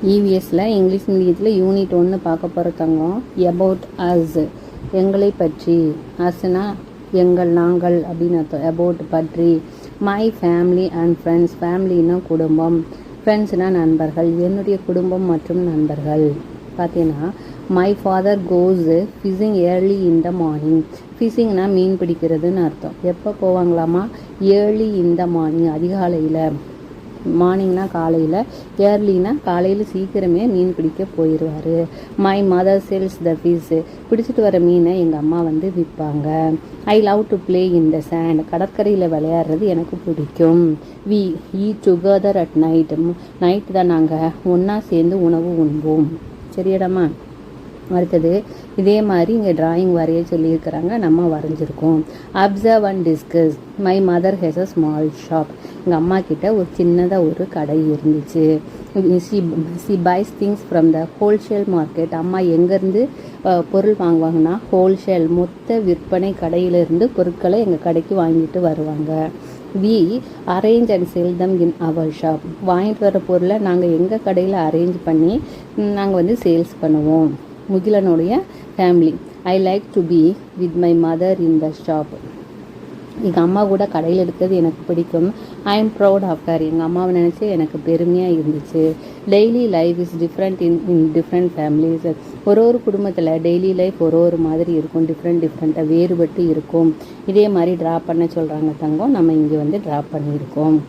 இவிஎஸ்ல English மீடியத்தில் unit 1 பார்க்க போகிறதாங்க. About us, எங்களை பற்றி. அஸ்னா எங்கள், நாங்கள் அப்படின்னு அர்த்தம். அபவுட் பற்றி. மை ஃபேமிலி அண்ட் ஃப்ரெண்ட்ஸ், ஃபேமிலின்னா குடும்பம், ஃப்ரெண்ட்ஸ்னால் நண்பர்கள், என்னுடைய குடும்பம் மற்றும் நண்பர்கள். பார்த்தீங்கன்னா my father goes fishing early in the morning. ஃபிஷிங்னா மீன் பிடிக்கிறதுன்னு அர்த்தம். எப்போ போவாங்களாமா? ஏர்லி இன் த மார்னிங், அதிகாலையில். மார்னிங்னா காலையில், ஏர்லினா காலையில் சீக்கிரமே மீன் பிடிக்க போயிடுவார். My mother sells the fish, பிடிச்சிட்டு வர மீனை எங்கள் அம்மா வந்து விற்பாங்க. I love to play in the sand, கடற்கரையில் விளையாடுறது எனக்கு பிடிக்கும். We eat together at night, night தான் நாங்கள் ஒன்றா சேர்ந்து உணவு உண்போம். சரியாடாமா? அடுத்தது இதே மாதிரி இங்கே டிராயிங் வரைய சொல்லியிருக்கிறாங்க, நம்ம வரைஞ்சிருக்கோம். Observe and discuss. My mother has a small shop, எங்கள் அம்மா கிட்ட ஒரு சின்னதாக ஒரு கடை இருந்துச்சு. She buys things from the wholesale market, அம்மா எங்கேருந்து பொருள் வாங்குவாங்கன்னா ஹோல்சேல், மொத்த விற்பனை கடையிலேருந்து பொருட்களை எங்கள் கடைக்கு வாங்கிட்டு வருவாங்க. We arrange and sell them in our shop, வாங்கிட்டு வர பொருளை நாங்கள் எங்கள் கடையில் அரேஞ்ச் பண்ணி நாங்கள் வந்து சேல்ஸ் பண்ணுவோம். முகிலனுடைய family. I like to be with my mother in the shop, எங்கள் அம்மா கூட கடையில் இருக்கிறது எனக்கு பிடிக்கும். I am proud of her, எங்கள் அம்மாவை நினச்சி எனக்கு பெருமையாக இருந்துச்சு. Daily life is different in different families, ஒரு குடும்பத்தில் டெய்லி லைஃப் ஒரு மாதிரி இருக்கும், டிஃப்ரெண்ட்டாக வேறுபட்டு இருக்கும். இதே மாதிரி ட்ரா பண்ண சொல்கிறாங்க தங்கம், நம்ம இங்கே வந்து ட்ரா பண்ணியிருக்கோம்.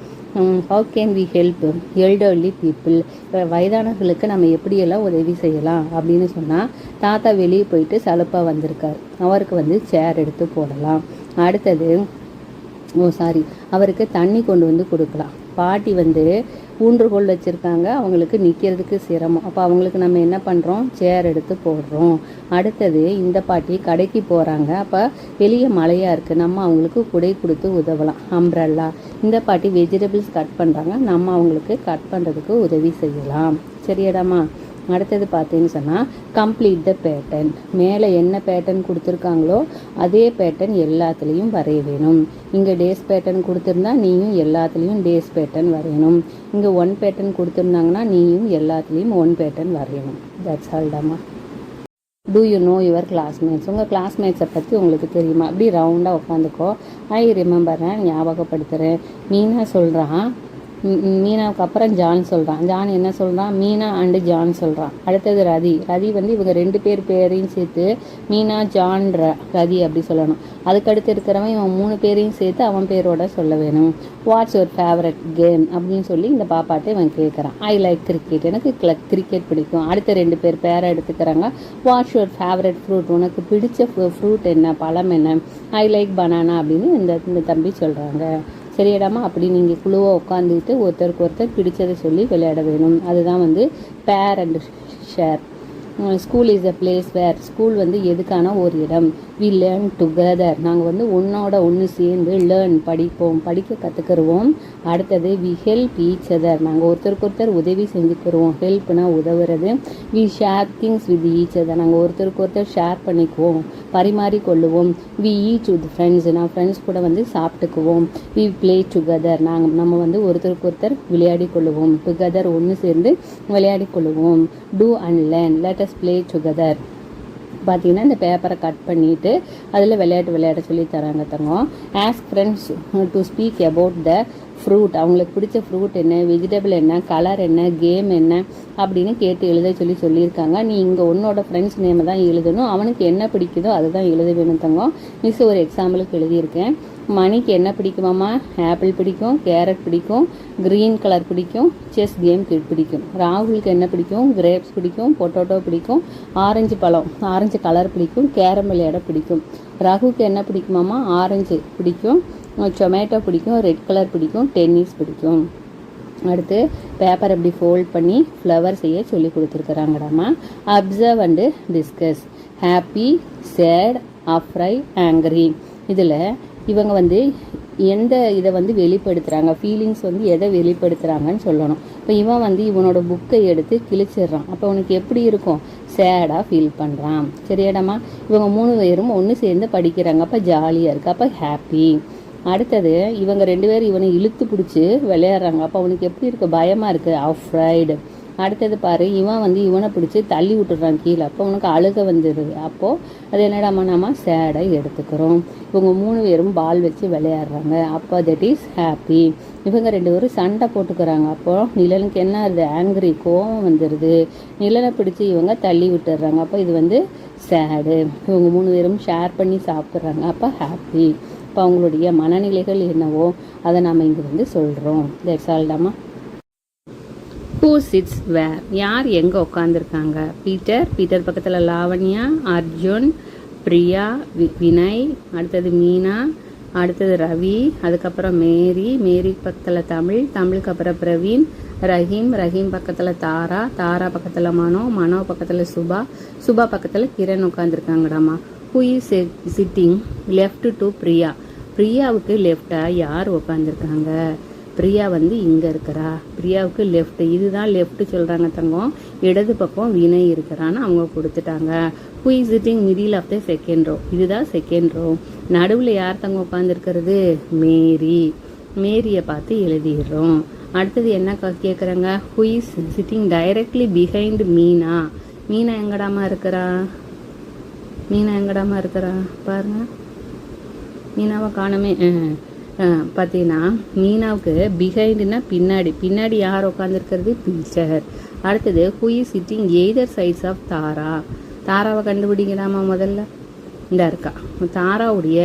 How can we help elderly people, வயதானவர்களுக்கு நம்ம எப்படியெல்லாம் உதவி செய்யலாம் அப்படின்னு சொன்னால், தாத்தா வெளியே போயிட்டு சலுப்பாக வந்திருக்கார், அவருக்கு வந்து சேர் எடுத்து போடலாம். அடுத்தது அவருக்கு தண்ணி கொண்டு வந்து கொடுக்கலாம். பாட்டி வந்து ஊன்றுகோல் வச்சுருக்காங்க, அவங்களுக்கு நிற்கிறதுக்கு சிரமம், அப்போ அவங்களுக்கு நம்ம என்ன பண்ணுறோம்? சேர் எடுத்து போடுறோம். அடுத்தது இந்த பாட்டி கடைக்கு போகிறாங்க, அப்போ வெளியே மழையாக இருக்குது, நம்ம அவங்களுக்கு குடை கொடுத்து உதவலாம், அம்ப்ரெல்லா. இந்த பாட்டி வெஜிடபிள்ஸ் கட் பண்ணுறாங்க, நம்ம அவங்களுக்கு கட் பண்ணுறதுக்கு உதவி செய்யலாம். சரியாடாமா? அடுத்தது பார்த்தீங்கன்னு சொன்னால் கம்ப்ளீட் த பேட்டர்ன், மேலே என்ன பேட்டர்ன் கொடுத்துருக்காங்களோ அதே பேட்டர்ன் எல்லாத்துலேயும் வரைய வேணும். இங்கே டேஸ் பேட்டர்ன் கொடுத்துருந்தா நீயும் எல்லாத்துலேயும் டேஸ் பேட்டர்ன் வரையணும். இங்கே 1 பேட்டர்ன் கொடுத்துருந்தாங்கன்னா நீயும் எல்லாத்துலேயும் 1 பேட்டர்ன் வரையணும். தட்ஸ் ஆல்டாமா. Do you know your classmates, உங்கள் கிளாஸ்மேட்ஸை பற்றி உங்களுக்கு தெரியுமா? அப்படி ரவுண்டாக உட்காந்துக்கோ. ஐ ரிமெம்பர்றேன், ஞாபகப்படுத்துகிறேன். மீனா சொல்கிறான், மீனாவுக்கு அப்புறம் ஜான் சொல்கிறான். ஜான் என்ன சொல்கிறான்? மீனா அண்டு ஜான் சொல்கிறான். அடுத்தது ரதி. ரதி வந்து இவங்க 2 பேர் பேரையும் சேர்த்து மீனா ஜான் ரதி அப்படி சொல்லணும். அதுக்கடுத்து இருக்கிறவன் இவன் 3 பேரையும் சேர்த்து அவன் பேரோட சொல்ல வேணும். வாட்ஸ் யுவர் ஃபேவரட் கேம் அப்படின்னு சொல்லி இந்த பாப்பாட்டை இவன் கேட்குறான். ஐ லைக் கிரிக்கெட், எனக்கு கிரிக்கெட் பிடிக்கும். அடுத்த 2 பேர் பேரை எடுத்துக்கிறாங்க. வாட்ஸ் யுவர் ஃபேவரட் ஃப்ரூட், உனக்கு பிடிச்ச ஃப்ரூட் என்ன, பழம் என்ன? ஐ லைக் பனானா அப்படின்னு இந்த தம்பி சொல்கிறாங்க. சரியாடாமா? அப்படி நீங்கள் குழுவாக உட்காந்துக்கிட்டு ஒருத்தருக்கு ஒருத்தர் பிடிச்சதை சொல்லி விளையாட வேணும். அதுதான் வந்து pair and share. School is a place where, school வந்து எதுக்கான ஒரு இடம். வி லேர்ன் டுகெதர், நாங்கள் வந்து ஒன்று சேர்ந்து லேர்ன் படிப்போம், படிக்க கற்றுக்குருவோம். அடுத்தது வி ஹெல்ப் ஈச் அதர், நாங்கள் ஒருத்தருக்கு ஒருத்தர் உதவி செஞ்சுக்கிடுவோம். ஹெல்ப்னா உதவுறது. We share things with each other, நாங்கள் ஒருத்தருக்கு ஒருத்தர் ஷேர் பண்ணிக்குவோம், பரிமாறிக்கொள்ளுவோம். வி ஈட் வித் ஃப்ரெண்ட்ஸ், நான் ஃப்ரெண்ட்ஸ் கூட வந்து சாப்பிட்டுக்குவோம். வி பிளே டுகெதர், நம்ம வந்து ஒருத்தருக்கு ஒருத்தர் விளையாடி கொள்ளுவோம். டுகெதர் ஒன்று சேர்ந்து விளையாடி கொள்ளுவோம். Do and learn, let us play together. பார்த்தீங்கன்னா இந்த பேப்பரை கட் பண்ணிவிட்டு அதில் விளையாட சொல்லி தராங்க தங்கம். Ask friends to speak about the fruit, அவங்களுக்கு பிடிச்ச ஃப்ரூட் என்ன, வெஜிடபிள் என்ன, கலர் என்ன, கேம் என்ன அப்படின்னு கேட்டு எழுத சொல்லியிருக்காங்க. நீ இங்கே உன்னோட ஃப்ரெண்ட்ஸ் நேமை தான் எழுதணும், அவனுக்கு என்ன பிடிக்குதோ அதுதான் எழுத வேணும் தங்கம். மிஸ் ஒரு எக்ஸாம்பிளுக்கு எழுதியிருக்கேன். மணிக்கு என்ன பிடிக்குமாம்மா? ஆப்பிள் பிடிக்கும், கேரட் பிடிக்கும், க்ரீன் கலர் பிடிக்கும், செஸ் கேம் பிடிக்கும். ராகுலுக்கு என்ன பிடிக்கும்? கிரேப்ஸ் பிடிக்கும், பொட்டோட்டோ பிடிக்கும், ஆரஞ்சு கலர் பிடிக்கும், கேரம் விளையாட பிடிக்கும். ரகுக்கு என்ன பிடிக்குமாம்மா? ஆரஞ்சு பிடிக்கும், டொமேட்டோ பிடிக்கும், ரெட் கலர் பிடிக்கும், டென்னிஸ் பிடிக்கும். அடுத்து பேப்பர் எப்படி ஃபோல்ட் பண்ணி ஃப்ளவர் செய்ய சொல்லி கொடுத்துருக்குறாங்கடாமா. Observe and discuss. Happy, sad, afraid, angry. இதில் இவங்க வந்து எந்த இதை வந்து வெளிப்படுத்துகிறாங்க, ஃபீலிங்ஸ் வந்து எதை வெளிப்படுத்துகிறாங்கன்னு சொல்லணும். இப்போ இவன் வந்து இவனோட புக்கை எடுத்து கிழிச்சிடுறான், அப்போ அவனுக்கு எப்படி இருக்கும்? சேடாக ஃபீல் பண்ணுறான். சரியாடாமா? இவங்க 3 பேரும் ஒன்று சேர்ந்து படிக்கிறாங்க, அப்போ ஜாலியாக இருக்குது, அப்போ ஹாப்பி. அடுத்தது இவங்க 2 பேரும் இவனை இழுத்து பிடிச்சி விளையாடுறாங்க, அப்போ அவனுக்கு எப்படி இருக்குது? பயமாக இருக்குது, அஃப்ரைடு. அடுத்தது பாரு, இவன் வந்து இவனை பிடிச்சி தள்ளி விட்டுறான் கீழே. அப்போ உனக்கு அழுக வந்துடுது. அப்போது அது என்னடாமா நம்ம சேடை எடுத்துக்கிறோம். இவங்க 3 பேரும் பால் வச்சு விளையாடுறாங்க. அப்போ தட் இஸ் ஹாப்பி. இவங்க 2 பேரும் சண்டை போட்டுக்கிறாங்க. அப்போது நிழலுக்கு என்ன ஆகுது? ஆங்கிரி, கோவம் வந்துடுது. நிழலை பிடிச்சி இவங்க தள்ளி விட்டுடுறாங்க. அப்போ இது வந்து சேடு. இவங்க 3 பேரும் ஷேர் பண்ணி சாப்பிட்றாங்க. அப்போ ஹாப்பி. இப்போ அவங்களுடைய மனநிலைகள் என்னவோ அதை நாம் இங்கே வந்து சொல்கிறோம். தட்ஸ் ஆல் தாம்மா. ஹூ சிட்ஸ் வேர்? யார் எங்கே உட்காந்துருக்காங்க? பீட்டர் பக்கத்தில் லாவண்யா, அர்ஜுன், பிரியா, வினய், அடுத்தது மீனா, அடுத்தது ரவி, அதுக்கப்புறம் மேரி பக்கத்தில் தமிழுக்கு அப்புறம் பிரவீன், ரஹீம் பக்கத்தில் தாரா பக்கத்தில் மனோ பக்கத்தில் சுபா பக்கத்தில் கிரண் உட்காந்துருக்காங்கடாமா. Who is sitting left to பிரியாவுக்கு லெஃப்டாக யார் உட்காந்துருக்காங்க? பிரியா வந்து இங்கே இருக்கிறா. பிரியாவுக்கு லெஃப்ட், இதுதான் லெஃப்ட் சொல்கிறாங்க தங்கம். இடது பக்கம் வினய் இருக்கிறான்னு அவங்க கொடுத்துட்டாங்க. Who is sitting middle of the second row? இதுதான் செகண்ட் ரோ. நடுவில் யார் தங்க உட்காந்துருக்கிறது? மேரியை பார்த்து எழுதிடுறோம். அடுத்தது என்ன கேட்குறாங்க? Who is sitting directly behind Meena எங்கடாமா இருக்கிறா? பாருங்க, மீனாவை காணமே. பார்த்தீங்கன்னா மீனாவுக்கு பிஹைண்டுனா பின்னாடி யார் உட்காந்துருக்கிறது? பீட்டர். அடுத்தது who is sitting either sides of தாராவை கண்டுபிடிக்கலாமா? முதல்ல இந்த இருக்கா. தாராவுடைய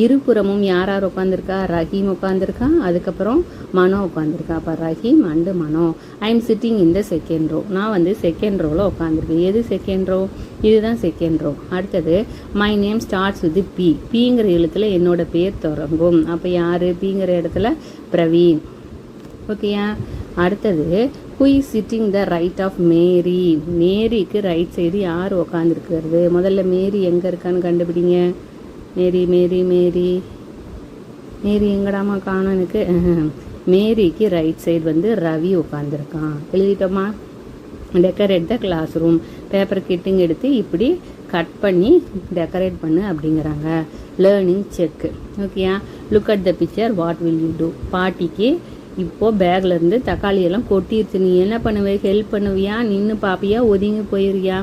இருபுறமும் யார் உட்காந்துருக்கா? ரஹீம் உட்காந்துருக்கா, அதுக்கப்புறம் மனோ உட்காந்துருக்கா. அப்போ Rahim and Mano. I am sitting in the second row. நான் வந்து செகண்ட் ரோவில் உட்காந்துருக்கேன். எது செகண்ட் ரோ? இதுதான் செகண்ட் ரோ. அடுத்தது மை நேம் ஸ்டார்ட்ஸ் வித் பிங்கிற எழுத்துல என்னோட பேர் தொடங்கும். அப்போ யார்? பிங்கிற இடத்துல பிரவீன். ஓகேயா? அடுத்தது who is sitting the right of மேரிக்கு ரைட் சைடு யார் உக்காந்துருக்கிறது? முதல்ல மேரி எங்கே இருக்கான்னு கண்டுபிடிங்க. மேரி எங்கடாமா காணும் எனக்கு? மேரிக்கு ரைட் சைடு வந்து ரவி உட்காந்துருக்கான். எழுதிட்டோமா? Decorate the class room. Paper cutting எடுத்து இப்படி கட் பண்ணி டெக்கரேட் பண்ணு அப்படிங்கிறாங்க. Learning check. ஓகேயா? Look at the picture, what will you do? பாட்டிக்கு இப்போது பேக்லேருந்து தக்காளியெல்லாம் கொட்டிடுச்சு. நீ என்ன பண்ணுவே? ஹெல்ப் பண்ணுவியா? நின்று பாப்பியா? ஒதுங்கி போயிருவியா?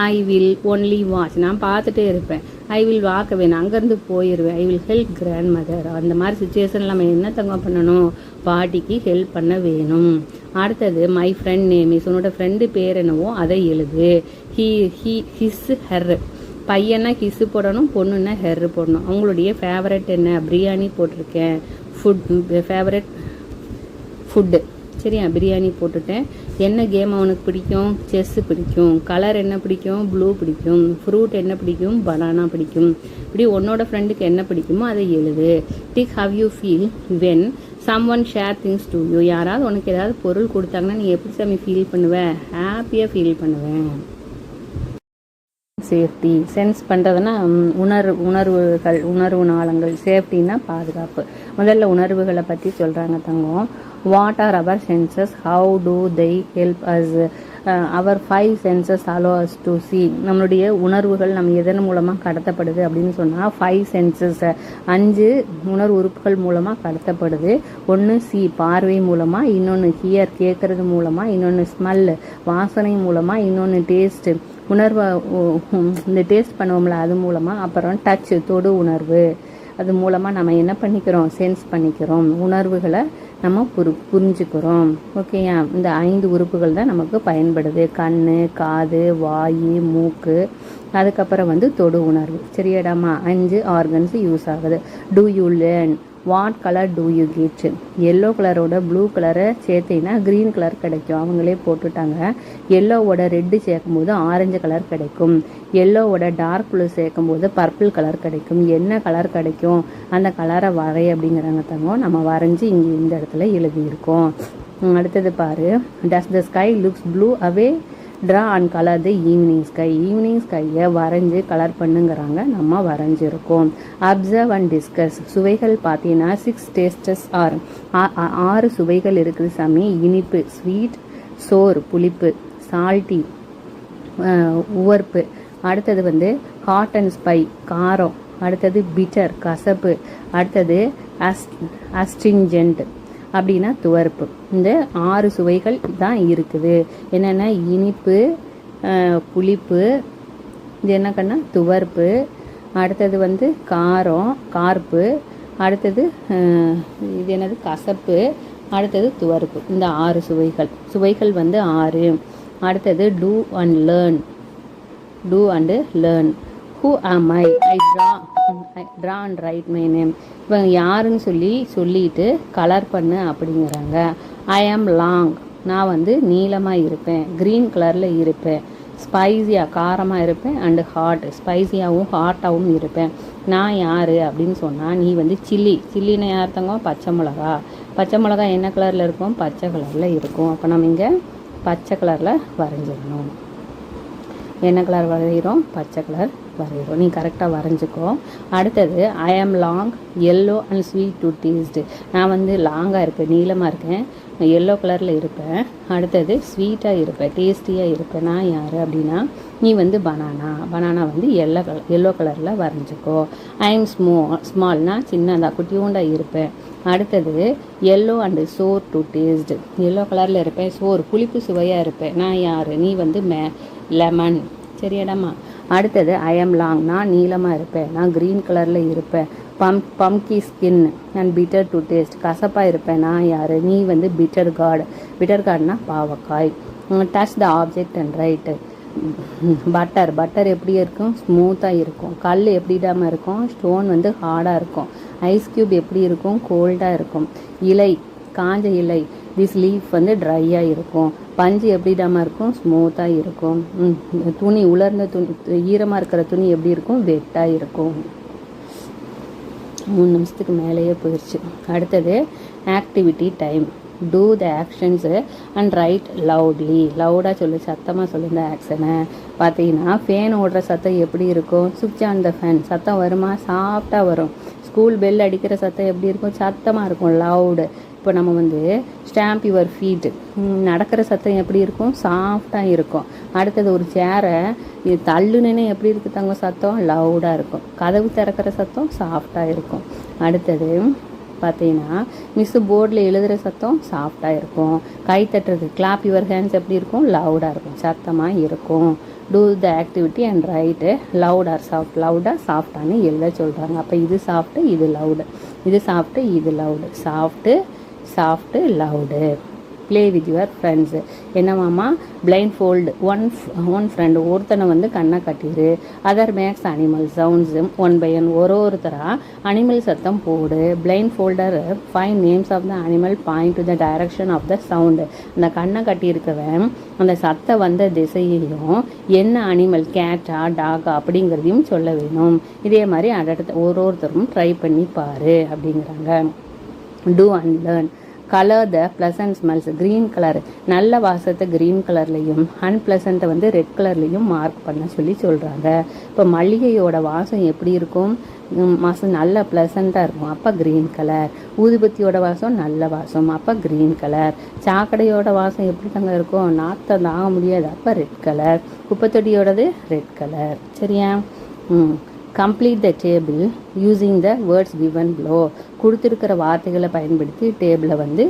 I will only watch. நான் பார்த்துட்டே இருப்பேன். I will walk away. நான் அங்கேருந்து போயிடுவேன். I will help grand mother. அந்த மாதிரி சுச்சுவேஷனில் நம்ம என்ன தங்கம் பண்ணணும்? பாட்டிக்கு ஹெல்ப் பண்ண வேணும். அடுத்தது மை ஃப்ரெண்ட் நேம் இஸ். உன்னோட ஃப்ரெண்டு பேர் என்னவோ அதை எழுது. His her. பையனா ஹிஸ்ஸு போடணும், பொண்ணுன்னா ஹெர் போடணும். அவங்களுடைய ஃபேவரட் என்ன? பிரியாணி போட்டிருக்கேன். ஃபுட்டு சரியா? பிரியாணி போட்டுட்டேன். என்ன கேம் அவனுக்கு பிடிக்கும்? செஸ்ஸு பிடிக்கும். கலர் என்ன பிடிக்கும்? ப்ளூ பிடிக்கும். ஃப்ரூட் என்ன பிடிக்கும்? பனானா பிடிக்கும். இப்படி உன்னோட ஃப்ரெண்டுக்கு என்ன பிடிக்குமோ அதை எழுது. Tick how you feel when some one share things to you. யாராவது உனக்கு ஏதாவது பொருள் கொடுத்தாங்கன்னா நீ எப்படி சாமி ஃபீல் பண்ணுவேன்? ஹாப்பியாக ஃபீல் பண்ணுவேன். சேஃப்டி. சென்ஸ் பண்ணுறதுனா உணர்வு நாளங்கள். சேஃப்டின்னா பாதுகாப்பு. முதல்ல உணர்வுகளை பற்றி சொல்கிறாங்க தங்கம். What are our senses? How to they help us? Our 5 senses allow us to see. நம்மளுடைய உணர்வுகள் நம்ம எதன் மூலமாக கடத்தப்படுது அப்படின்னு சொன்னால் 5 சென்சஸ், 5 உணர்வு உறுப்புகள் மூலமாக கடத்தப்படுது. ஒன்று பார்வை மூலமாக, இன்னொன்று ஹியர் கேட்கறது மூலமாக, இன்னொன்று ஸ்மெல் வாசனை மூலமாக, இன்னொன்று டேஸ்ட்டு உணர்வை இந்த டேஸ்ட் பண்ணுவோம்ல அது மூலமாக, அப்புறம் டச் தொடு உணர்வு அது மூலமாக நம்ம என்ன பண்ணிக்கிறோம்? சென்ஸ் பண்ணிக்கிறோம். உணர்வுகளை நம்ம புரிஞ்சுக்கிறோம். ஓகேயா? இந்த 5 உறுப்புகள் தான் நமக்கு பயன்படுது. கண், காது, வாய், மூக்கு, அதுக்கப்புறம் வந்து தொடு உணர்வு. சரியாடாமா? 5 ஆர்கன்ஸ் யூஸ் ஆகுது. Do you learn? What colour do you get? Yellow கலரோட ப்ளூ கலரை சேர்த்திங்கன்னா க்ரீன் கலர் கிடைக்கும். அவங்களே போட்டுட்டாங்க. எல்லோவோட ரெட்டு சேர்க்கும்போது ஆரஞ்சு கலர் கிடைக்கும். எல்லோவோட டார்க் ப்ளூ சேர்க்கும்போது பர்பிள் கலர் கிடைக்கும். என்ன கலர் கிடைக்கும்? அந்த கலரை வரை அப்படிங்கிறாங்க தங்கம். நம்ம வரைஞ்சி இங்கே இந்த இடத்துல எழுதியிருக்கோம். அடுத்தது பாரு. Does the sky looks blue away draw and colour the evening sky. Evening ஸ்கையை வரைஞ்சி கலர் பண்ணுங்கிறாங்க. நம்ம வரைஞ்சிருக்கோம். Observe and discuss. சுவைகள் பார்த்தீங்கன்னா 6 டேஸ்டஸ் ஆர் 6 சுவைகள் இருக்குது சாமி. இனிப்பு ஸ்வீட், சோர் புளிப்பு, சால்ட்டி உவர்ப்பு, அடுத்தது வந்து ஹாட் அண்ட் ஸ்பை காரம், அடுத்தது பிட்டர் கசப்பு, அடுத்தது அஸ்ட்ரிஞ்சன்ட், அப்படின்னா துவர்ப்பு. இந்த 6 சுவைகள் தான் இருக்குது. என்னென்ன? இனிப்பு, புளிப்பு, இது என்ன கண்ணா? துவர்ப்பு. அடுத்தது வந்து காரம், கார்ப்பு. அடுத்தது இது என்னது? கசப்பு. அடுத்தது துவர்ப்பு. இந்த 6 சுவைகள் வந்து 6. அடுத்தது டூ அண்ட் லேர்ன். ஹூ ஆம் I draw and right my name. இவங்க யாருன்னு சொல்லிட்டு கலர் பண்ணு அப்படிங்கிறாங்க. ஐ ஆம் லாங், நான் வந்து நீளமாக இருப்பேன், க்ரீன் கலரில் இருப்பேன், ஸ்பைஸியாக காரமாக இருப்பேன், அண்டு ஹாட் ஸ்பைஸியாகவும் ஹாட்டாகவும் இருப்பேன். நான் யார் அப்படின்னு சொன்னால், நீ வந்து சில்லின்னு யார்த்தங்க? பச்சை மிளகா என்ன கலரில் இருக்கும்? பச்சை கலரில் இருக்கும். அப்போ நம்ம இங்கே பச்சை கலரில் வரைஞ்சிடணும். என்ன கலர் வரைகிறோம்? பச்சை கலர் வரைகிறோம். நீ கரெக்டாக வரைஞ்சிக்கோ. அடுத்தது ஐ ஆம் long, yellow and sweet to taste. நான் வந்து லாங்காக இருப்பேன், நீளமாக இருக்கேன், எல்லோ கலரில் இருப்பேன். அடுத்தது ஸ்வீட்டாக இருப்பேன், டேஸ்டியாக இருப்பேன். நான் யார் அப்படின்னா, நீ வந்து பனானா வந்து எல்லோ கலரில் வரைஞ்சிக்கோ. ஐ எம் ஸ்மால்னா சின்னதாக குட்டியூண்டாக இருப்பேன். அடுத்தது yellow and sour to taste. Yellow colour இருப்பேன், சோறு புளிப்பு சுவையாக இருப்பேன். நான் யார்? நீ வந்து லெமன். சரியாடாமா? அடுத்தது ஐ ஆம் லாங், நான் நீளமாக இருப்பேன், நான் க்ரீன் கலரில் இருப்பேன். Bumpy skin and bitter to taste. கசப்பாக இருப்பேன். நான் யார்? நீ வந்து பிட்டர் கார்டுனா பாவக்காய். Touch the object and write. Butter எப்படி இருக்கும்? ஸ்மூத்தாக இருக்கும். கல் எப்படிடாமல் இருக்கும்? ஸ்டோன் வந்து ஹார்டாக இருக்கும். ஐஸ் க்யூப் எப்படி இருக்கும்? கோல்டாக இருக்கும். இலை, காஞ்ச இலை, திஸ் லீஃப் வந்து ட்ரையாக இருக்கும். பஞ்சு எப்படிடாமல் இருக்கும்? ஸ்மூத்தாக இருக்கும். துணி, உலர்ந்த துணி, ஈரமாக இருக்கிற துணி எப்படி இருக்கும்? வெட்டாக இருக்கும். 3 நிமிஷத்துக்கு மேலேயே போயிடுச்சு. அடுத்தது activity time. Do the actions and write லவுடாக சொல்லு, சத்தமாக சொல்லு இந்த ஆக்ஷனை. பார்த்தீங்கன்னா ஃபேன் ஓடுற சத்தம் எப்படி இருக்கும்? சுவிட்ச் ஆன் த ஃபேன் சத்தம் வருமா? சாஃப்டாக வரும். ஸ்கூல் பெல் அடிக்கிற சத்தம் எப்படி இருக்கும்? சத்தமாக இருக்கும், லவுடு. இப்போ நம்ம வந்து ஸ்டாம்ப் யுவர் ஃபீட், நடக்கிற சத்தம் எப்படி இருக்கும்? சாஃப்டாக இருக்கும். அடுத்தது ஒரு சேரை இது தள்ளுன்னு எப்படி இருக்குது தங்க? சத்தம் லவுடாக இருக்கும். கதவு திறக்கிற சத்தம் சாஃப்டாக இருக்கும். அடுத்தது பார்த்தீங்கன்னா மிஸ்ஸு போர்டில் எழுதுகிற சத்தம் சாஃப்டாக இருக்கும். கை தட்டுறது, கிளாப் யுவர் ஹேண்ட்ஸ் எப்படி இருக்கும்? லவுடாக இருக்கும், சத்தமாக இருக்கும். Do the activity and write loud or soft. லவுடாக சாஃப்டானு எழுத சொல்கிறாங்க. அப்போ இது சாஃப்ட்டு, இது லவுடு, இது சாஃப்ட்டு, இது loud. Soft loud. Play with your friends. என்னமாம்மா? பிளைண்ட் ஃபோல்டு ஒன் ஃப்ரெண்டு, ஒருத்தனை வந்து கண்ணை கட்டிடு. Other makes animal sounds one by one, ஒருத்தராக அனிமல் சத்தம் போடு. Blindfolder find names of the animal point to the direction of the sound. அந்த கண்ணை கட்டியிருக்கவன் அந்த சத்தம் வந்த திசையையும் என்ன அனிமல், கேட்டா டாகா அப்படிங்கிறதையும் சொல்ல வேணும். இதே மாதிரி அடுத்த ஒருத்தரும் ட்ரை பண்ணி பாரு அப்படிங்கிறாங்க. Do and learn. Colour the pleasant smells. Green colour, நல்ல வாசத்தை க்ரீன் கலர்லையும் அன்பிளசண்ட்டை வந்து ரெட் கலர்லையும் மார்க் பண்ண சொல்கிறாங்க. இப்போ மல்லிகையோட வாசம் எப்படி இருக்கும்? வாசம் நல்ல ப்ளசண்ட்டாக இருக்கும், அப்போ க்ரீன் கலர். ஊதுபத்தியோட வாசம் நல்ல வாசம், அப்போ க்ரீன் கலர். சாக்கடையோட வாசம் எப்படி தாங்க இருக்கும்? நாற்றம் தாங்க முடியாது, அப்போ ரெட் கலர். குப்பைத்தொட்டியோடது ரெட் கலர். சரியா? Complete the table using the words given below. கொடுத்துருக்கிற வார்த்தைகளை பயன்படுத்தி டேபிளை வந்து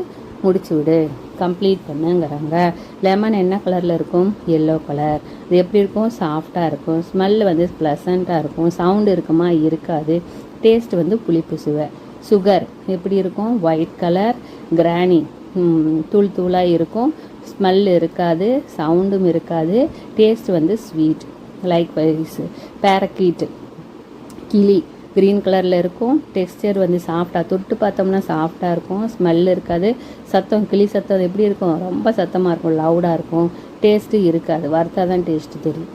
முடிச்சு விடு, கம்ப்ளீட் பண்ணுங்கிறாங்க. லெமன் என்ன கலரில் இருக்கும்? Yellow colour. இது எப்படி இருக்கும்? சாஃப்டாக இருக்கும். ஸ்மெல் வந்து ப்ளசண்ட்டாக இருக்கும். சவுண்டு இருக்குமா? இருக்காது. டேஸ்ட் வந்து புளிப்பு சுவை. சுகர் எப்படி இருக்கும்? White colour. கிரானி தூளாக இருக்கும். ஸ்மெல் இருக்காது, சவுண்டும் இருக்காது. டேஸ்ட் வந்து ஸ்வீட். லைக் வைஸ் பேரக்கீட், கிளி க்ரீன் கலரில் இருக்கும். டெக்ஸ்டர் வந்து சாஃப்டாக, தொட்டு பார்த்தோம்னா சாஃப்டாக இருக்கும். ஸ்மெல் இருக்காது. சத்தம், கிளி சத்தம் எப்படி இருக்கும்? ரொம்ப சத்தமாக இருக்கும், லவுடாக இருக்கும். டேஸ்ட்டு இருக்காது, வறுத்தா தான் டேஸ்ட்டு தெரியும்.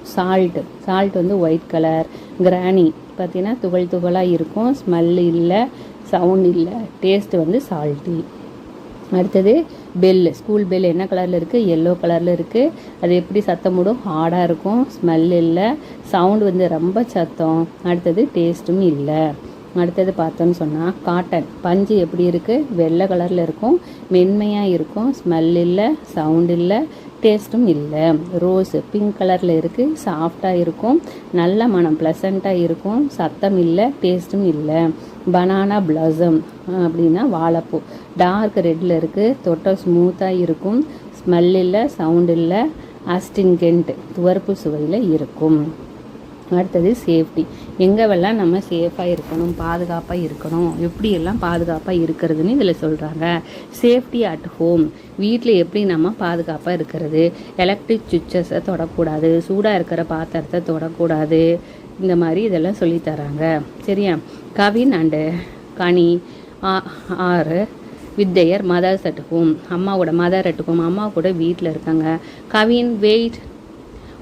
சால்ட் வந்து ஒயிட் கலர். கிரானி பார்த்தீங்கன்னா துகளாக இருக்கும். ஸ்மெல் இல்லை, சவுண்ட் இல்லை. டேஸ்ட்டு வந்து சால்ட்டி. அடுத்தது பெல். ஸ்கூல் பெல் என்ன கலரில் இருக்குது? எல்லோ கலரில் இருக்குது. அது எப்படி சத்தம் போடும்? ஹார்டாக இருக்கும். ஸ்மெல் இல்லை, சவுண்டு வந்து ரொம்ப சத்தம். அடுத்தது டேஸ்ட்டும் இல்லை. அடுத்தது பார்த்தோன்னு சொன்னால் காட்டன். பஞ்சு எப்படி இருக்குது? வெள்ளை கலரில் இருக்கும், மென்மையாக இருக்கும். ஸ்மெல் இல்லை, சவுண்ட் இல்லை, டேஸ்ட்டும் இல்லை. ரோஸு பிங்க் கலரில் இருக்குது, சாஃப்டாக இருக்கும், நல்ல மனம் ப்ளசண்ட்டாக இருக்கும். சத்தம் இல்லை, டேஸ்ட்டும் இல்லை. பனானா பிளாசம் அப்படின்னா வாழைப்பூ. டார்க் ரெட்டில் இருக்குது, தொட்ட ஸ்மூத்தாக இருக்கும், ஸ்மெல் இல்லை, சவுண்ட் இல்லை, அஸ்டிங்கெண்ட் துவர்ப்பு சுவையில் இருக்கும். அடுத்தது சேஃப்டி. எங்கெல்லாம் நம்ம சேஃபாக இருக்கணும், பாதுகாப்பாக இருக்கணும், எப்படியெல்லாம் பாதுகாப்பாக இருக்கிறதுன்னு இதில் சொல்கிறாங்க. சேஃப்டி அட் ஹோம், வீட்டில் எப்படி நம்ம பாதுகாப்பாக இருக்கிறது, எலக்ட்ரிக் சுவிட்சஸை தொடக்கூடாது, சூடாக இருக்கிற பாத்திரத்தை தொடக்கூடாது, இந்த மாதிரி இதெல்லாம் சொல்லித்தராங்க. சரியா? Kavin and Kani are with their mothers at home, அம்மாவோட மதர் அட் ஹோம், அம்மா கூட வீட்டில் இருக்காங்க. Kavin wait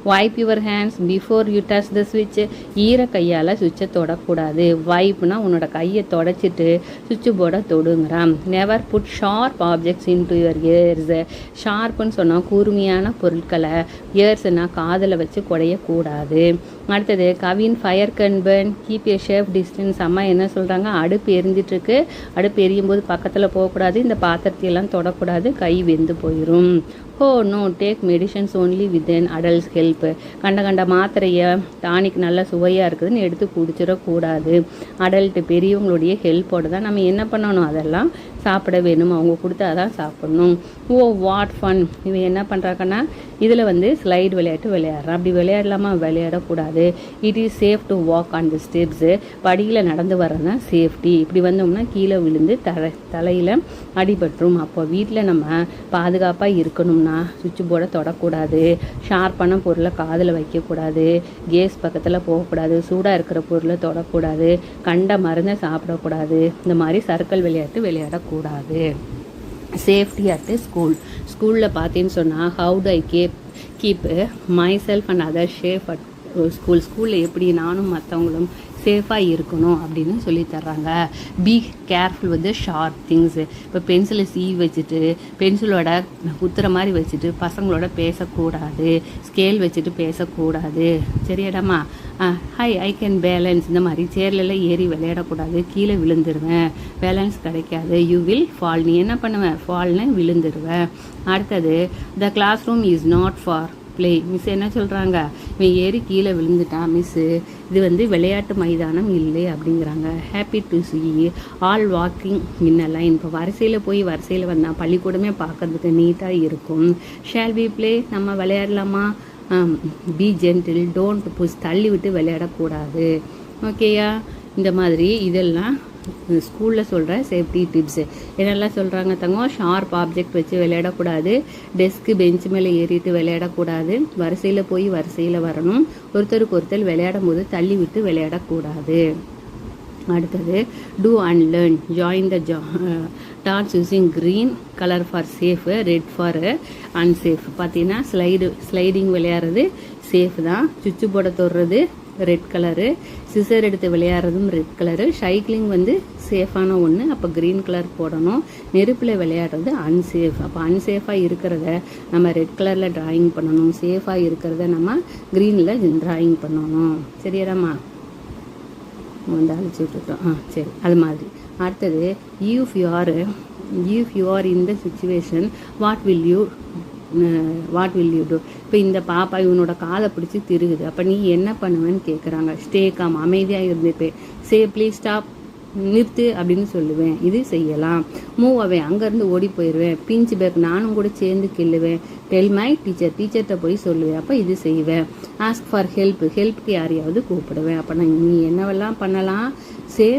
wipe your hands before you touch the ஸ்விட்ச், ஈர கையால் சுவிட்சை தொடக்கூடாது. வைப்னா உன்னோட கையை தொடச்சிட்டு சுவிட்சு போர்டை தொடுங்கிறான். Never put sharp objects in to your ears, ஷார்ப்புன்னு சொன்னால் கூர்மையான பொருட்களை, இயர்ஸ்னால் காதில் வச்சு குடையக்கூடாது. அடுத்தது Kavin fire can burn keep a safe distance, அம்மா என்ன சொல்கிறாங்க, அடுப்பு எரிஞ்சிட்ருக்கு, அடுப்பு எரியும் போது பக்கத்தில் போகக்கூடாது, இந்த பாத்திரத்தையெல்லாம் தொடக்கூடாது, கை வெந்து போயிடும். Oh no take medicines only with an adult's help, கண்ட மாத்திரையை டானிக் நல்லா சுவையாக இருக்குதுன்னு எடுத்து குடிச்சிடக்கூடாது. அடல்ட்டு பெரியவங்களுடைய ஹெல்ப்போடு தான் நம்ம என்ன பண்ணணும், அதெல்லாம் சாப்பிட வேணும், அவங்க கொடுத்தா தான் சாப்பிடணும். ஓ வாட் ஃபன், இவன் என்ன பண்ணுறாங்கன்னா இதில் வந்து ஸ்லைடு விளையாட்டு விளையாடுறான். அப்படி விளையாடலாமா, விளையாடக்கூடாது. It is safe to walk on the steps, படியில் நடந்து வர்றதுனா சேஃப்டி. இப்படி வந்தோம்னா கீழே விழுந்து தலையில் அடிபட்டுரும். அப்போ வீட்டில் நம்ம பாதுகாப்பாக இருக்கணும்னா சுவிட்ச் போர்டை தொடக்கூடாது, ஷார்ப்பான பொருளை காதில் வைக்கக்கூடாது, கேஸ் பக்கத்தில் போகக்கூடாது, சூடாக இருக்கிற பொருளை தொடக்கூடாது, கண்ட மருந்தை சாப்பிடக்கூடாது, இந்த மாதிரி சர்க்கிள் விளையாட்டு விளையாடக்கூடாது. சேஃப்டி அட் ஸ்கூலில் பார்த்தீங்கன்னு சொன்னால் how do I keep myself and other safe at ஸ்கூலில் எப்படி நானும் மற்றவங்களும் சேஃபாக இருக்கணும் அப்படின்னு சொல்லித்தர்றாங்க. Be careful with sharp things. இப்போ பென்சிலை சீவி வச்சுட்டு பென்சிலோட குத்துற மாதிரி வச்சுட்டு பசங்களோட பேசக்கூடாது, ஸ்கேல் வச்சுட்டு பேசக்கூடாது. சரியாடாமா? ஐ கேன் பேலன்ஸ், இந்த மாதிரி சேர்லெல்லாம் ஏறி விளையாடக்கூடாது, கீழே விழுந்துருவேன், பேலன்ஸ் கிடைக்காது. யூ வில் ஃபால், நீ என்ன பண்ணுவேன், ஃபால்னு விழுந்துருவேன். அடுத்தது the class room is not for play. Miss என்ன சொல்கிறாங்க, இவன் ஏறி கீழே விழுந்துட்டான் மிஸ்ஸு, இது வந்து விளையாட்டு மைதானம் இல்லை அப்படிங்கிறாங்க. Happy to C all walking in a line, இப்போ வரிசையில் போய் வரிசையில் வந்தால் பள்ளிக்கூடமே பார்க்கறதுக்கு நீட்டாக இருக்கும். ஷால் வி ப்ளே, நம்ம விளையாடலாமா? பி ஜென்டில் டோன்ட் புஷ், தள்ளி விட்டு விளையாடக்கூடாது. ஓகேயா? இந்த மாதிரி இதெல்லாம் ஸ்கூலில் சொல்கிற சேஃப்டி டிப்ஸு. என்னெல்லாம் சொல்கிறாங்க தங்கம், ஷார்ப் ஆப்ஜெக்ட் வச்சு விளையாடக்கூடாது, டெஸ்க்கு பெஞ்ச் மேலே ஏறிட்டு விளையாடக்கூடாது, வரிசையில் போய் வரிசையில் வரணும், ஒருத்தருக்கு ஒருத்தர் விளையாடும் போது தள்ளி விட்டு விளையாடக்கூடாது. அடுத்தது do and learn, join the dots using green colour for safe, red for unsafe. பார்த்தீங்கன்னா ஸ்லைடிங் விளையாடுறது சேஃப் தான், சுவிட்சு போர்டை தொடுறது ரெட் கலரு, சிசர் எடுத்து விளையாடுறதும் ரெட் கலரு, சைக்கிளிங் வந்து சேஃபான ஒன்று, அப்போ க்ரீன் கலர் போடணும். நெருப்பில் விளையாடுறது அன்சேஃப், அப்போ அன்சேஃபாக இருக்கிறத நம்ம ரெட் கலரில் ட்ராயிங் பண்ணணும், சேஃபாக இருக்கிறத நம்ம க்ரீனில் ட்ராயிங் பண்ணணும். சரியாடாம்மா? வந்து அழிச்சு விட்டுட்டோம். சரி, அது மாதிரி. அடுத்தது if you are in the situation what will you do. இப்போ இந்த பாப்பா இவனோட காலை பிடிச்சி திருகுது, அப்போ நீ என்ன பண்ணுவேன்னு கேட்குறாங்க. ஸ்டே காம், அமைதியாக இருந்துப்பேன். சே ப்ளீஸ் ஸ்டாப், நிறுத்து அப்படின்னு சொல்லுவேன், இது செய்யலாம். மூவ் அவே, அங்கேருந்து ஓடி போயிடுவேன். பிஞ்ச் பேக், நானும் கூட சேர்ந்து கிள்ளுவேன். டெல் மை டீச்சர்கிட்ட போய் சொல்லுவேன், அப்போ இது செய்வேன். ஆஸ்க் ஃபார் ஹெல்ப்புக்கு யாரையாவது கூப்பிடுவேன், அப்போ நான் நீ என்னவெல்லாம் பண்ணலாம். சே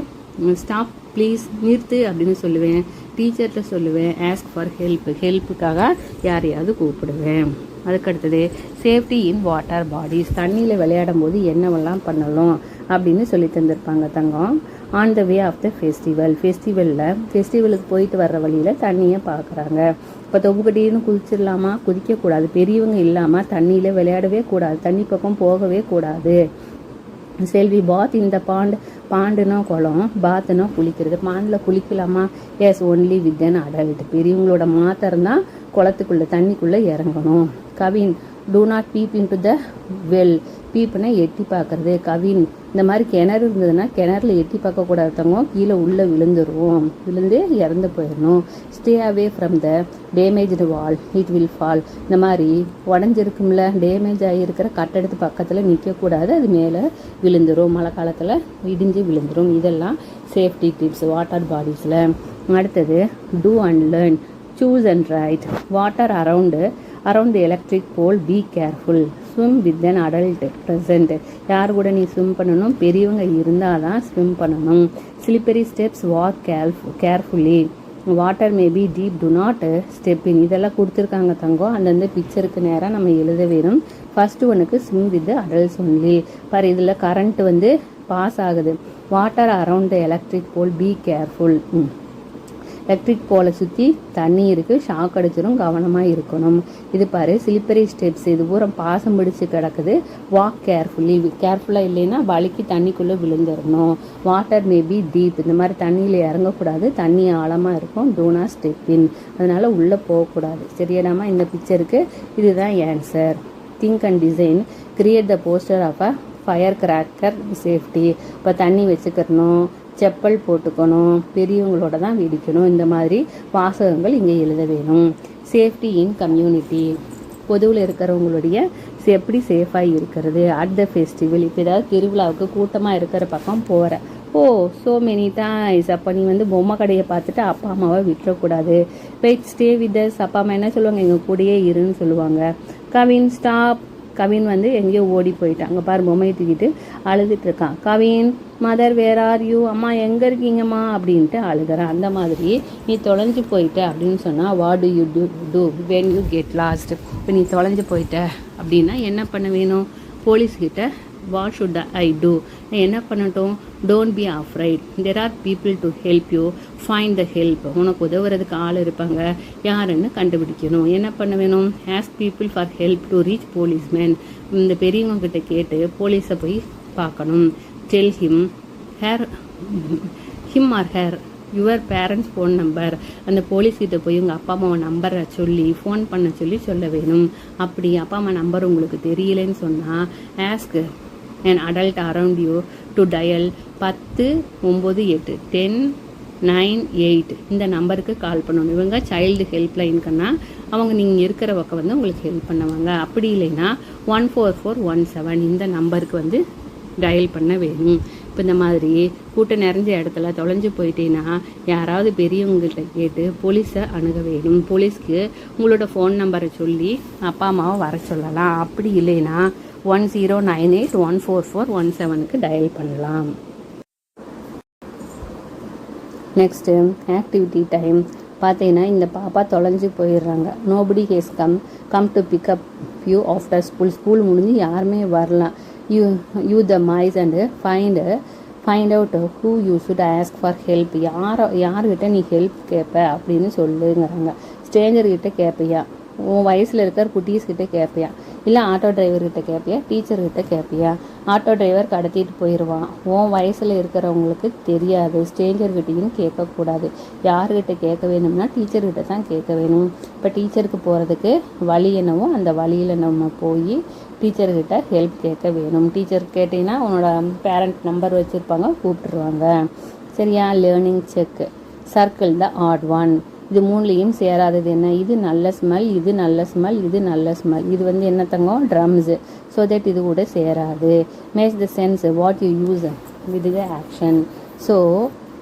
ஸ்டாப் ப்ளீஸ், நிறுத்து அப்படின்னு சொல்லுவேன். டீச்சர்கிட்ட சொல்லுவேன். ஆஸ்க் ஃபார் ஹெல்ப்புக்காக யாரையாவது கூப்பிடுவேன். அதுக்கடுத்தது சேஃப்டி இன் வாட்டர் பாடிஸ், தண்ணியில் விளையாடும் போது என்னவெல்லாம் பண்ணலாம் அப்படின்னு சொல்லி தந்திருப்பாங்க தங்கம். On the way of the ஃபெஸ்டிவலுக்கு போயிட்டு வர்ற வழியில் தண்ணியை பார்க்குறாங்க. இப்போ தொப்புக்கட்டின்னு குதிச்சிடலாமா? குதிக்கக்கூடாது. பெரியவங்க இல்லாமல் தண்ணியில் விளையாடவே கூடாது, தண்ணி பக்கம் போகவே கூடாது. செல்வி பாத் இந்த பாண்டுனா குளம், பாத்துனா குளிக்கிறது. பாண்டில் குளிக்கலாமா? Yes only with an adult, பெரியவங்களோட மாத்திரம் தான் குளத்துக்குள்ளே தண்ணிக்குள்ளே இறங்கணும். Kavin do not peep in to the well, பீப்புனா எட்டி பார்க்குறது. கவின் இந்த மாதிரி கிணறு இருந்ததுன்னா கிணறுல எட்டி பார்க்கக்கூடாதவங்க கீழே உள்ளே விழுந்து இறந்து போயிடணும். Stay away from the damaged wall it will fall. இந்த மாதிரி உடஞ்சிருக்கும்ல, டேமேஜ் ஆகியிருக்கிற கட்டடத்து பக்கத்தில் நிற்கக்கூடாது, அது மேலே விழுந்துடும், மழை காலத்தில் இடிஞ்சு விழுந்துடும். இதெல்லாம் சேஃப்டி டிப்ஸ் வாட்டர் பாடிஸில். அடுத்தது do and learn, choose and write. Water around the electric pole be careful. Swim with an adult present. யார் கூட நீ ஸ்விம் பண்ணணும்? பெரியவங்க இருந்தால் தான் ஸ்விம் பண்ணணும். Slippery steps walk carefully. Water maybe deep to not step in. இதெல்லாம் கொடுத்துருக்காங்க தங்கம், அந்தந்த பிக்சருக்கு நேராக நம்ம எழுத வேணும். ஃபர்ஸ்ட் ஒன்றுக்கு ஸ்விம் வித் அடல்ட்ஸ் ஒன்லி. பாரு இதில் கரண்ட் வந்து பாஸ் ஆகுது. Water around the electric pole be careful. Electric போலை சுற்றி தண்ணி இருக்குது, ஷாக் அடிச்சிடும், கவனமாக இருக்கணும். இது பாரு ஸ்லிப்பரி ஸ்டெப்ஸ், இது பூரா பாசம் பிடிச்சி கிடக்குது. வாக் கேர்ஃபுல்லாக இல்லைன்னா வலிக்கு தண்ணிக்குள்ளே விழுந்துடணும். வாட்டர் மேபி டீப், இந்த மாதிரி தண்ணியில் இறங்கக்கூடாது, தண்ணி ஆழமாக இருக்கும். டோனா ஸ்டெப் இன், அதனால் உள்ளே போகக்கூடாது. சரியாடாமா? இந்த பிக்சருக்கு இதுதான் answer. Think and design, create the poster of a firecracker safety. இப்போ தண்ணி வச்சுக்கணும், செப்பல் போட்டுக்கணும், பெரியவங்களோட தான் வெடிக்கணும். இந்த மாதிரி வாசகங்கள் இங்கே எழுத வேணும். சேஃப்டி இன் கம்யூனிட்டி, பொதுவில் இருக்கிறவங்களுடைய எப்படி சேஃபாக இருக்கிறது. அட் த ஃபெஸ்டிவல், இப்போ ஏதாவது திருவிழாவுக்கு கூட்டமாக இருக்கிற பக்கம் போகிற, ஸோ மெனி டைம்ஸ். அப்போ நீ வந்து பொம்மை கடையை பார்த்துட்டு அப்பா அம்மாவை விட்டுறக்கூடாது. வெயிட் ஸ்டே வித் அஸ், அப்பா அம்மா என்ன சொல்லுவாங்க? எங்கள் கூடயே இருன்னு சொல்லுவாங்க. கவின் ஸ்டாப். கவின் வந்து எங்கேயோ ஓடி போயிட்டாங்க, பாரு பொம்மையை தூக்கிட்டு அழுதுட்டு இருக்கான். Kavin mother where are you, அம்மா எங்கே இருக்கீங்கம்மா அப்படின்ட்டு அழுகிறேன். அந்த மாதிரி நீ தொலைஞ்சு போயிட்ட அப்படின்னு சொன்னால் what do you do when you get lost. இப்போ நீ தொலைஞ்சு போயிட்ட அப்படின்னா என்ன பண்ண வேணும்? போலீஸ்கிட்ட வாட் ஷுட் ஐ டூ, என்ன பண்ணட்டும்? Don't be afraid, there are people to help you, find the help. உனக்கு உதவுறதுக்கு ஆள் இருப்பாங்க, யாருன்னு கண்டுபிடிக்கணும். என்ன பண்ண வேணும்? Ask people for help to reach policeman. இந்த பெரியவங்க கிட்ட கேட்டு போலீஸை போய் பார்க்கணும். Tell him R hair your parents phone number. அந்த போலீஸ்கிட்ட போய் உங்கள் அப்பா அம்மாவை நம்பரை சொல்லி ஃபோன் பண்ண சொல்ல வேணும். அப்படி அப்பா அம்மா நம்பர் உங்களுக்கு தெரியலன்னு சொன்னால் ask an adult around you to dial 1098 1098 இந்த நம்பருக்கு கால் பண்ணணும். இவங்க சைல்டு ஹெல்ப் லைனுக்குன்னா அவங்க நீங்கள் இருக்கிற பக்கம் வந்து உங்களுக்கு ஹெல்ப் பண்ணுவாங்க. அப்படி இல்லைன்னா 14417 இந்த நம்பருக்கு வந்து டயல் பண்ண வேணும். இப்போ இந்த மாதிரி கூட்டம் நிறைஞ்ச இடத்துல தொலைஞ்சு போயிட்டேன்னா யாராவது பெரியவங்கள்ட்ட கேட்டு போலீஸை அணுக வேணும். போலீஸ்க்கு உங்களோட ஃபோன் நம்பரை சொல்லி அப்பா அம்மாவை வர சொல்லலாம். அப்படி இல்லைன்னா 1098 14417க்கு டயல் பண்ணலாம். Next activity time. பார்த்தீங்கன்னா இந்த பாப்பா தொலைஞ்சு போயிடுறாங்க. Nobody has come to pick up you after school முடிஞ்சு யாருமே வரலாம். You the maze and find out who you should ask for help. யார்கிட்ட நீ ஹெல்ப் கேட்ப அப்படின்னு சொல்லுங்கிறாங்க. ஸ்ட்ரேஞ்சர்கிட்ட கேட்பியா, உன் வயசில் இருக்கிற குட்டீஸ்கிட்ட கேட்பியா, இல்லை ஆட்டோ டிரைவர்கிட்ட கேட்பியா, டீச்சர்கிட்ட கேட்பியா? ஆட்டோ டிரைவர் கடத்திட்டு போயிடுவான். உன் வயசில் இருக்கிறவங்களுக்கு தெரியாது, ஸ்ட்ரேஞ்சர்கிட்டையும் கேட்கக்கூடாது. யார்கிட்ட கேட்க வேணும்னா டீச்சர்கிட்ட தான் கேட்க வேணும். இப்போ டீச்சருக்கு போகிறதுக்கு வழி என்னவோ அந்த வழியில் நம்ம போய் டீச்சர்கிட்ட ஹெல்ப் கேட்க வேணும். டீச்சர் கேட்டிங்கன்னா உன்னோட பேரண்ட் நம்பர் வச்சுருப்பாங்க, கூப்பிட்டுருவாங்க. சரியா? Learning check. Circle the odd one. இது மூணுலேயும் சேராதது என்ன? இது நல்ல ஸ்மெல், இது நல்ல ஸ்மெல், இது நல்ல ஸ்மெல். இது வந்து என்ன தங்கம்? ட்ரம்ஸு. ஸோ தட் இது கூட சேராது. Match the sense what you use with the action. So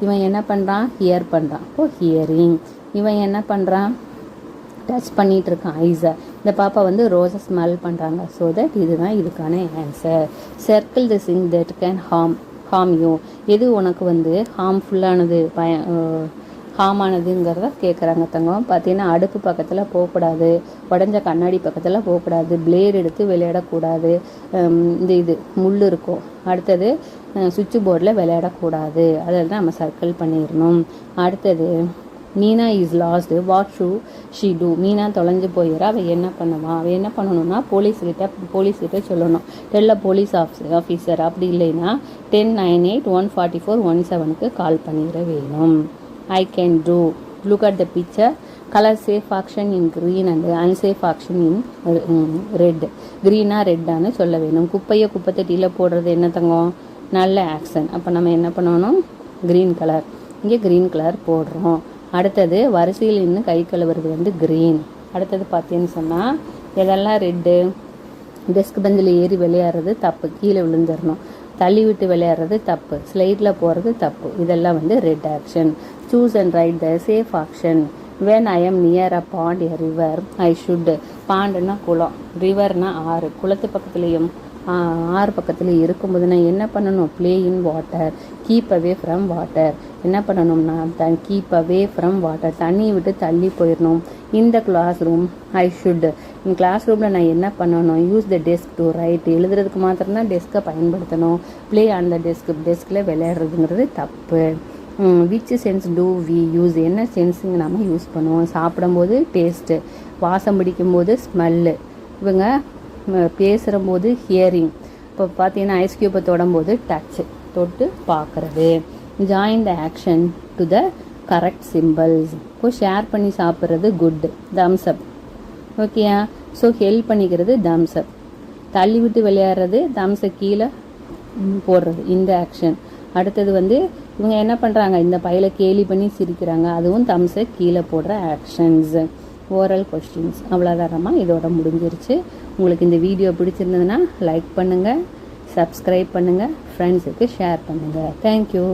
இவன் என்ன பண்ணுறான்? ஹியர் பண்ணுறான். ஹியரிங். இவன் என்ன பண்ணுறான்? டச் பண்ணிகிட்டு இருக்கான் ஐஸை. இந்த பாப்பா வந்து ரோஸை ஸ்மெல் பண்ணுறாங்க. ஸோ தட் இதுதான் இதுக்கான answer. Circle the thing that can harm you. எது உனக்கு வந்து ஹார்ம்ஃபுல்லானது, ஹார்மானதுங்கிறத கேட்குறாங்க தங்கம். பார்த்தீங்கன்னா அடுப்பு பக்கத்தில் போகக்கூடாது, உடஞ்ச கண்ணாடி பக்கத்தில் போகக்கூடாது, பிளேடு எடுத்து விளையாடக்கூடாது, இது முள் இருக்கும். அடுத்தது சுவிட்ச் போர்டில் விளையாடக்கூடாது. அதில் தான் நம்ம சர்க்கிள் பண்ணிடணும். அடுத்தது Meena is lost what should she do. Meena தொலைஞ்சு போயிடுறா, அவள் என்ன பண்ணுவான்? அவள் என்ன பண்ணணும்னா போலீஸ்கிட்ட சொல்லணும். டெல்ல போலீஸ் ஆஃபீஸர். அப்படி இல்லைன்னா 1098 14417க்கு கால் பண்ணிட வேணும். I can do. Look at the picture. Colour safe action in green and unsafe action in red. க்ரீனா ரெட்டான்னு சொல்ல வேணும். குப்பையை குப்பை தொட்டியில் போடுறது என்ன தங்கம்? நல்ல ஆக்ஷன். அப்போ நம்ம என்ன பண்ணணும்? Green colour. இங்கே க்ரீன் கலர் போடுறோம். அடுத்தது வரிசையில் இன்னும் கை கழுவுறது வந்து க்ரீன். அடுத்தது பார்த்தீங்கன்னு சொன்னால் எதெல்லாம் ரெட்டு? டெஸ்க் பெஞ்சில் ஏறி விளையாடுறது தப்பு, கீழே விழுந்துடணும். தள்ளி விட்டு விளையாடுறது தப்பு, ஸ்லைடில் போகிறது தப்பு. இதெல்லாம் வந்து red action. Choose and right the safe action. When I am near a pond a river I should. பாண்டுன்னா குளம், ரிவர்னா ஆறு. குளத்து பக்கத்துலேயும் ஆறு பக்கத்தில் இருக்கும்போது நான் என்ன பண்ணணும்? Play in water, keep away from water. என்ன பண்ணணும்னா கீப் அவே ஃப்ரம் வாட்டர், தண்ணியை விட்டு தள்ளி போயிடணும். இந்த கிளாஸ் ரூம் ஐ ஷுட். இந்த கிளாஸ் ரூமில் நான் என்ன பண்ணணும்? Use the desk to right. எழுதுறதுக்கு மாத்திரம்தான் டெஸ்க்கை பயன்படுத்தணும். ப்ளே ஆன் த டெஸ்கில் விளையாடுறதுங்கிறது தப்பு. Which sense do we use? என்ன சென்ஸுங்க நம்ம யூஸ் பண்ணுவோம்? சாப்பிடும்போது டேஸ்ட்டு, வாசம் பிடிக்கும்போது ஸ்மெல்லு, இவங்க பேசுகிறம்போது ஹியரிங். இப்போ பார்த்தீங்கன்னா ஐஸ் க்யூப்பை தொடும்போது டச்சு, தொட்டு பார்க்குறது. Join the action to the correct symbols. இப்போ ஷேர் பண்ணி சாப்பிட்றது குட், தம்ஸ் அப். ஓகேயா? ஸோ ஹெல்ப் பண்ணிக்கிறது தம்ஸ் அப். தள்ளி விட்டு விளையாடுறது தம்ஸை கீழே போடுறது, இந்த ஆக்ஷன். அடுத்தது வந்து இவங்க என்ன பண்ணுறாங்க? இந்த பையில கேலி பண்ணி சிரிக்கிறாங்க, அதுவும் தம்ஸை கீழே போடுற ஆக்ஷன்ஸ். ஓரல் கொஸ்டின்ஸ் அவ்வளோதானம்மா, இதோட முடிஞ்சிருச்சு. உங்களுக்கு இந்த வீடியோ பிடிச்சிருந்ததுன்னா லைக் பண்ணுங்கள், சப்ஸ்கிரைப் பண்ணுங்கள், ஃப்ரெண்ட்ஸுக்கு ஷேர் பண்ணுங்கள். தேங்க்யூ.